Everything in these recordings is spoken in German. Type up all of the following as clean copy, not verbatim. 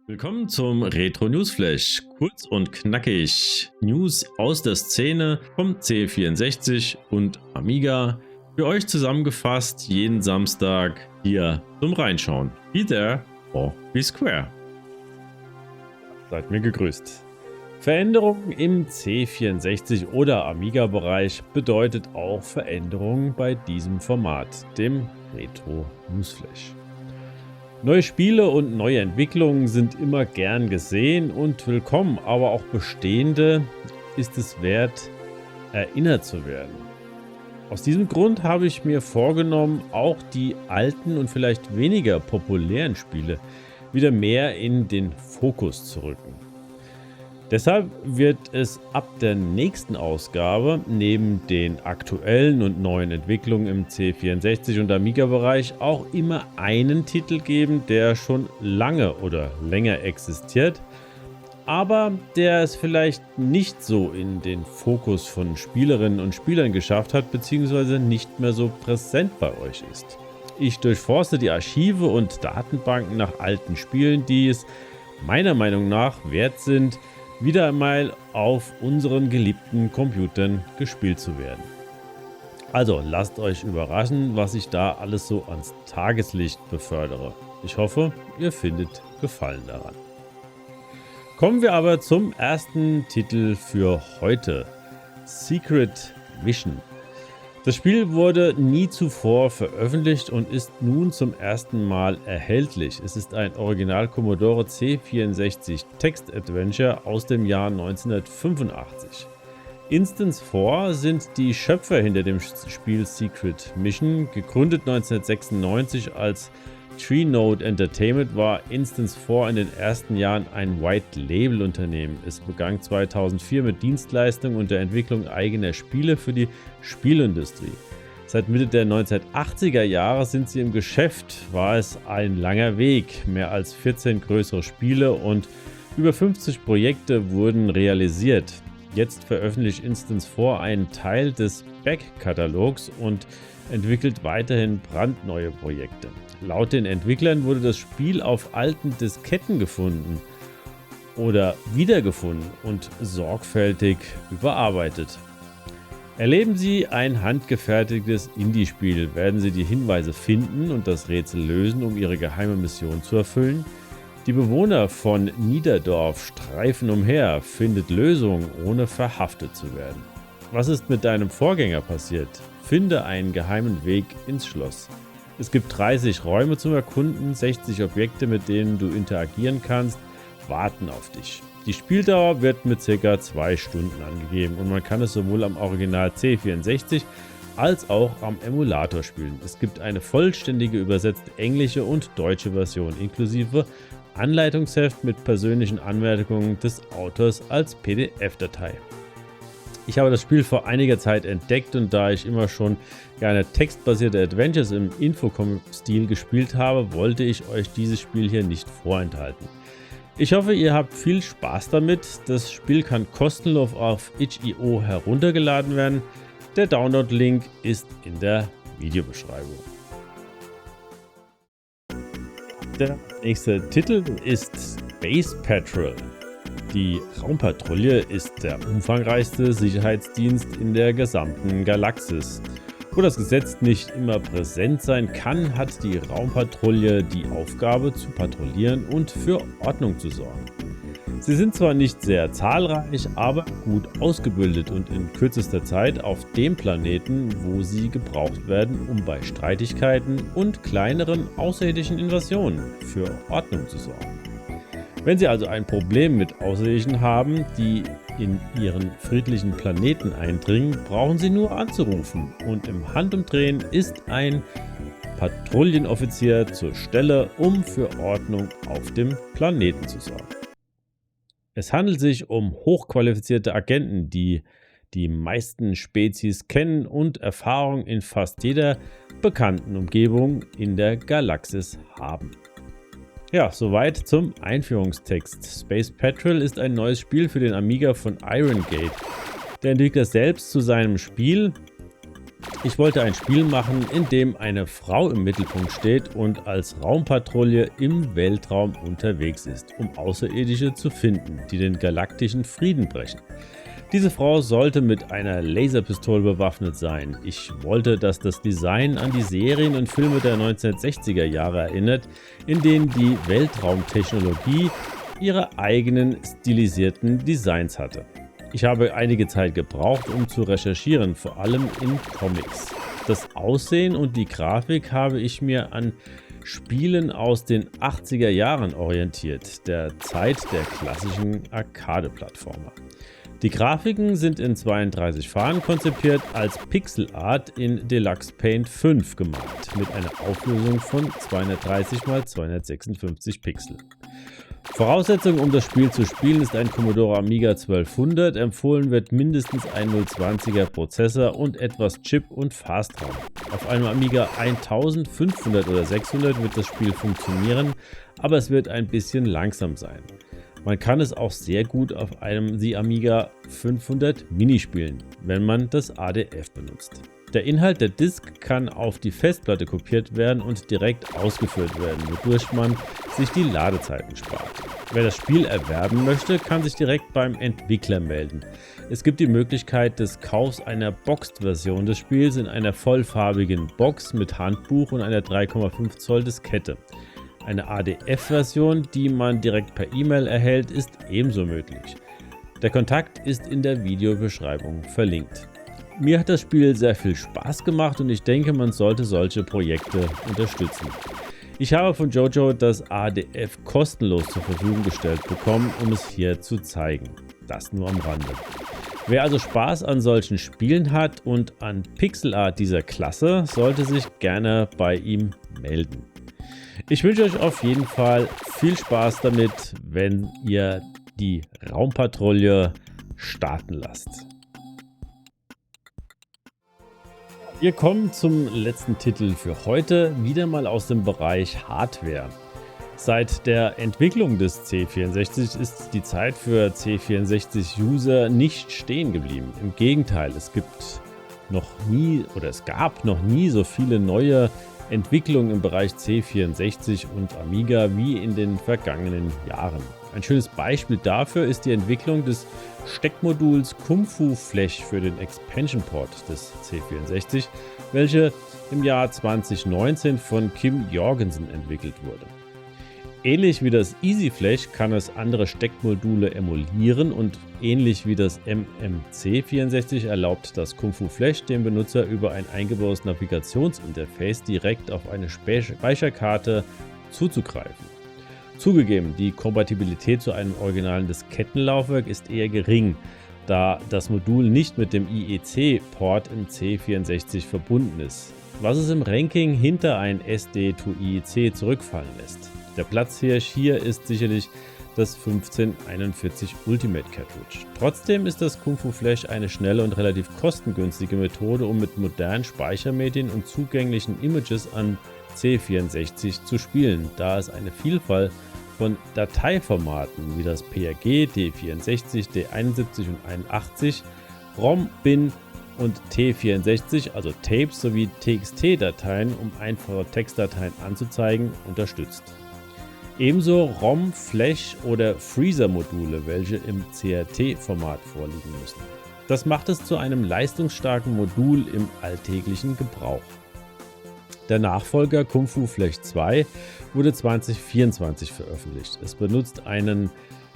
Willkommen zum Retro Newsflash. Kurz und knackig. News aus der Szene vom C64 und Amiga. Für euch zusammengefasst jeden Samstag hier zum Reinschauen. Be there or be square. Seid mir gegrüßt. Veränderung im C64 oder Amiga-Bereich bedeutet auch Veränderungen bei diesem Format, dem Retro Newsflash. Neue Spiele und neue Entwicklungen sind immer gern gesehen und willkommen, aber auch bestehende ist es wert, erinnert zu werden. Aus diesem Grund habe ich mir vorgenommen, auch die alten und vielleicht weniger populären Spiele wieder mehr in den Fokus zu rücken. Deshalb wird es ab der nächsten Ausgabe neben den aktuellen und neuen Entwicklungen im C64 und Amiga-Bereich auch immer einen Titel geben, der schon lange oder länger existiert, aber der es vielleicht nicht so in den Fokus von Spielerinnen und Spielern geschafft hat, beziehungsweise nicht mehr so präsent bei euch ist. Ich durchforste die Archive und Datenbanken nach alten Spielen, die es meiner Meinung nach wert sind, wieder einmal auf unseren geliebten Computern gespielt zu werden. Also lasst euch überraschen, was ich da alles so ans Tageslicht befördere. Ich hoffe, ihr findet Gefallen daran. Kommen wir aber zum ersten Titel für heute: Secret Mission. Das Spiel wurde nie zuvor veröffentlicht und ist nun zum ersten Mal erhältlich. Es ist ein Original Commodore C64 Text-Adventure aus dem Jahr 1985. Instance 4 sind die Schöpfer hinter dem Spiel Secret Mission. Gegründet 1996 als Tree-Node Entertainment, war Instance 4 in den ersten Jahren ein White-Label-Unternehmen. Es begann 2004 mit Dienstleistungen und der Entwicklung eigener Spiele für die Spielindustrie. Seit Mitte der 1980er Jahre sind sie im Geschäft. War es ein langer Weg. Mehr als 14 größere Spiele und über 50 Projekte wurden realisiert. Jetzt veröffentlicht Instance 4 einen Teil des Back-Katalogs und entwickelt weiterhin brandneue Projekte. Laut den Entwicklern wurde das Spiel auf alten Disketten gefunden oder wiedergefunden und sorgfältig überarbeitet. Erleben Sie ein handgefertigtes Indie-Spiel, werden Sie die Hinweise finden und das Rätsel lösen, um Ihre geheime Mission zu erfüllen. Die Bewohner von Niederdorf streifen umher, findet Lösungen, ohne verhaftet zu werden. Was ist mit deinem Vorgänger passiert? Finde einen geheimen Weg ins Schloss. Es gibt 30 Räume zum Erkunden, 60 Objekte, mit denen du interagieren kannst, warten auf dich. Die Spieldauer wird mit ca. 2 Stunden angegeben und man kann es sowohl am Original C64 als auch am Emulator spielen. Es gibt eine vollständige übersetzte englische und deutsche Version inklusive Anleitungsheft mit persönlichen Anmerkungen des Autors als PDF-Datei. Ich habe das Spiel vor einiger Zeit entdeckt und da ich immer schon gerne textbasierte Adventures im Infocom-Stil gespielt habe, wollte ich euch dieses Spiel hier nicht vorenthalten. Ich hoffe, ihr habt viel Spaß damit. Das Spiel kann kostenlos auf itch.io heruntergeladen werden. Der Download-Link ist in der Videobeschreibung. Der nächste Titel ist Space Patrol. Die Raumpatrouille ist der umfangreichste Sicherheitsdienst in der gesamten Galaxis. Wo das Gesetz nicht immer präsent sein kann, hat die Raumpatrouille die Aufgabe zu patrouillieren und für Ordnung zu sorgen. Sie sind zwar nicht sehr zahlreich, aber gut ausgebildet und in kürzester Zeit auf dem Planeten, wo sie gebraucht werden, um bei Streitigkeiten und kleineren außerirdischen Invasionen für Ordnung zu sorgen. Wenn Sie also ein Problem mit Außerirdischen haben, die in Ihren friedlichen Planeten eindringen, brauchen Sie nur anzurufen und im Handumdrehen ist ein Patrouillenoffizier zur Stelle, um für Ordnung auf dem Planeten zu sorgen. Es handelt sich um hochqualifizierte Agenten, die die meisten Spezies kennen und Erfahrung in fast jeder bekannten Umgebung in der Galaxis haben. Ja, soweit zum Einführungstext. Space Patrol ist ein neues Spiel für den Amiga von Iron Gate. Der Entwickler selbst zu seinem Spiel Ich wollte ein Spiel machen, in dem eine Frau im Mittelpunkt steht und als Raumpatrouille im Weltraum unterwegs ist, um Außerirdische zu finden, die den galaktischen Frieden brechen. Diese Frau sollte mit einer Laserpistole bewaffnet sein. Ich wollte, dass das Design an die Serien und Filme der 1960er Jahre erinnert, in denen die Weltraumtechnologie ihre eigenen stilisierten Designs hatte. Ich habe einige Zeit gebraucht, um zu recherchieren, vor allem in Comics. Das Aussehen und die Grafik habe ich mir an Spielen aus den 80er Jahren orientiert, der Zeit der klassischen Arcade-Plattformer. Die Grafiken sind in 32 Farben konzipiert, als Pixel Art in Deluxe Paint 5 gemalt, mit einer Auflösung von 230 x 256 Pixel. Voraussetzung, um das Spiel zu spielen, ist ein Commodore Amiga 1200. Empfohlen wird mindestens ein 020er Prozessor und etwas Chip- und Fast-RAM. Auf einem Amiga 1500 oder 600 wird das Spiel funktionieren, aber es wird ein bisschen langsam sein. Man kann es auch sehr gut auf einem The Amiga 500 Mini spielen, wenn man das ADF benutzt. Der Inhalt der Disk kann auf die Festplatte kopiert werden und direkt ausgeführt werden, wodurch man sich die Ladezeiten spart. Wer das Spiel erwerben möchte, kann sich direkt beim Entwickler melden. Es gibt die Möglichkeit des Kaufs einer Boxed-Version des Spiels in einer vollfarbigen Box mit Handbuch und einer 3,5 Zoll Diskette. Eine ADF-Version, die man direkt per E-Mail erhält, ist ebenso möglich. Der Kontakt ist in der Videobeschreibung verlinkt. Mir hat das Spiel sehr viel Spaß gemacht und ich denke, man sollte solche Projekte unterstützen. Ich habe von Jojo das ADF kostenlos zur Verfügung gestellt bekommen, um es hier zu zeigen. Das nur am Rande. Wer also Spaß an solchen Spielen hat und an Pixelart dieser Klasse, sollte sich gerne bei ihm melden. Ich wünsche euch auf jeden Fall viel Spaß damit, wenn ihr die Raumpatrouille starten lasst. Wir kommen zum letzten Titel für heute, wieder mal aus dem Bereich Hardware. Seit der Entwicklung des C64 ist die Zeit für C64-User nicht stehen geblieben. Im Gegenteil, es gab noch nie so viele neue Entwicklungen im Bereich C64 und Amiga wie in den vergangenen Jahren. Ein schönes Beispiel dafür ist die Entwicklung des Steckmoduls Kung Fu Flash für den Expansion Port des C64, welche im Jahr 2019 von Kim Jorgensen entwickelt wurde. Ähnlich wie das Easy Flash kann es andere Steckmodule emulieren und ähnlich wie das MMC64 erlaubt das Kung Fu Flash dem Benutzer über ein eingebautes Navigationsinterface direkt auf eine Speicherkarte zuzugreifen. Zugegeben, die Kompatibilität zu einem originalen Diskettenlaufwerk ist eher gering, da das Modul nicht mit dem IEC-Port im C64 verbunden ist, was es im Ranking hinter ein SD-to-IEC zurückfallen lässt. Der Platzhirsch hier ist sicherlich das 1541 Ultimate Cartridge. Trotzdem ist das Kung Fu Flash eine schnelle und relativ kostengünstige Methode, um mit modernen Speichermedien und zugänglichen Images an C64 zu spielen, da es eine Vielfalt von Dateiformaten wie das PRG, D64, D71 und 81, ROM, BIN und T64, also Tapes sowie TXT-Dateien, um einfache Textdateien anzuzeigen, unterstützt. Ebenso ROM, Flash oder Freezer-Module, welche im CRT-Format vorliegen müssen. Das macht es zu einem leistungsstarken Modul im alltäglichen Gebrauch. Der Nachfolger Kung Fu Flash 2 wurde 2024 veröffentlicht. Es benutzt einen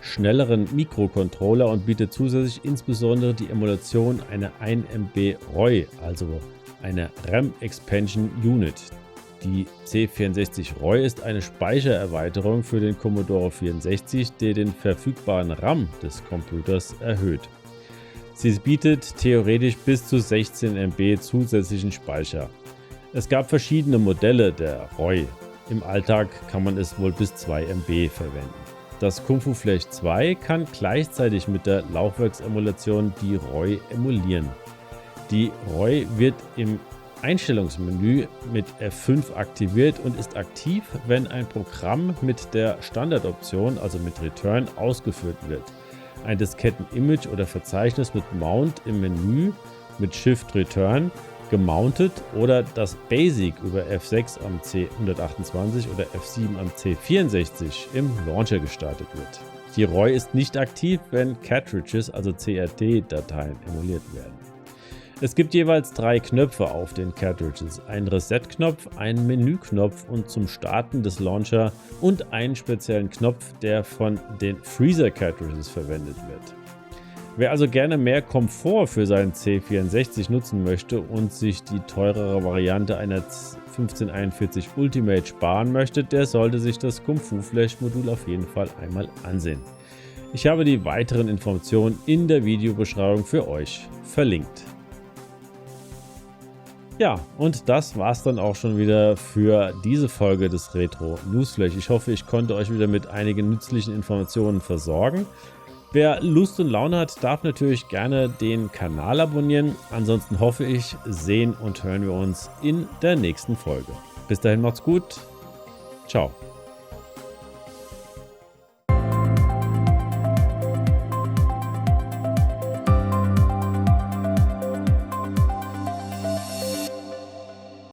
schnelleren Mikrocontroller und bietet zusätzlich insbesondere die Emulation einer 1 MB ROI, also einer RAM Expansion Unit. Die C64 ROI ist eine Speichererweiterung für den Commodore 64, der den verfügbaren RAM des Computers erhöht. Sie bietet theoretisch bis zu 16 MB zusätzlichen Speicher. Es gab verschiedene Modelle der ROI. Im Alltag kann man es wohl bis 2 MB verwenden. Das Kung Fu Flash 2 kann gleichzeitig mit der Laufwerksemulation die ROI emulieren. Die ROI wird im Einstellungsmenü mit F5 aktiviert und ist aktiv, wenn ein Programm mit der Standardoption, also mit Return, ausgeführt wird. Ein Disketten-Image oder Verzeichnis mit Mount im Menü mit Shift Return gemountet oder das Basic über F6 am C128 oder F7 am C64 im Launcher gestartet wird. Die ROI ist nicht aktiv, wenn Cartridges, also CRT-Dateien, emuliert werden. Es gibt jeweils 3 Knöpfe auf den Cartridges, einen Reset-Knopf, einen Menüknopf und zum Starten des Launcher und einen speziellen Knopf, der von den Freezer-Cartridges verwendet wird. Wer also gerne mehr Komfort für seinen C64 nutzen möchte und sich die teurere Variante einer 1541 Ultimate sparen möchte, der sollte sich das Kung Fu Flash Modul auf jeden Fall einmal ansehen. Ich habe die weiteren Informationen in der Videobeschreibung für euch verlinkt. Ja, und das war's dann auch schon wieder für diese Folge des Retro Newsflash. Ich hoffe, ich konnte euch wieder mit einigen nützlichen Informationen versorgen. Wer Lust und Laune hat, darf natürlich gerne den Kanal abonnieren. Ansonsten hoffe ich, sehen und hören wir uns in der nächsten Folge. Bis dahin macht's gut. Ciao.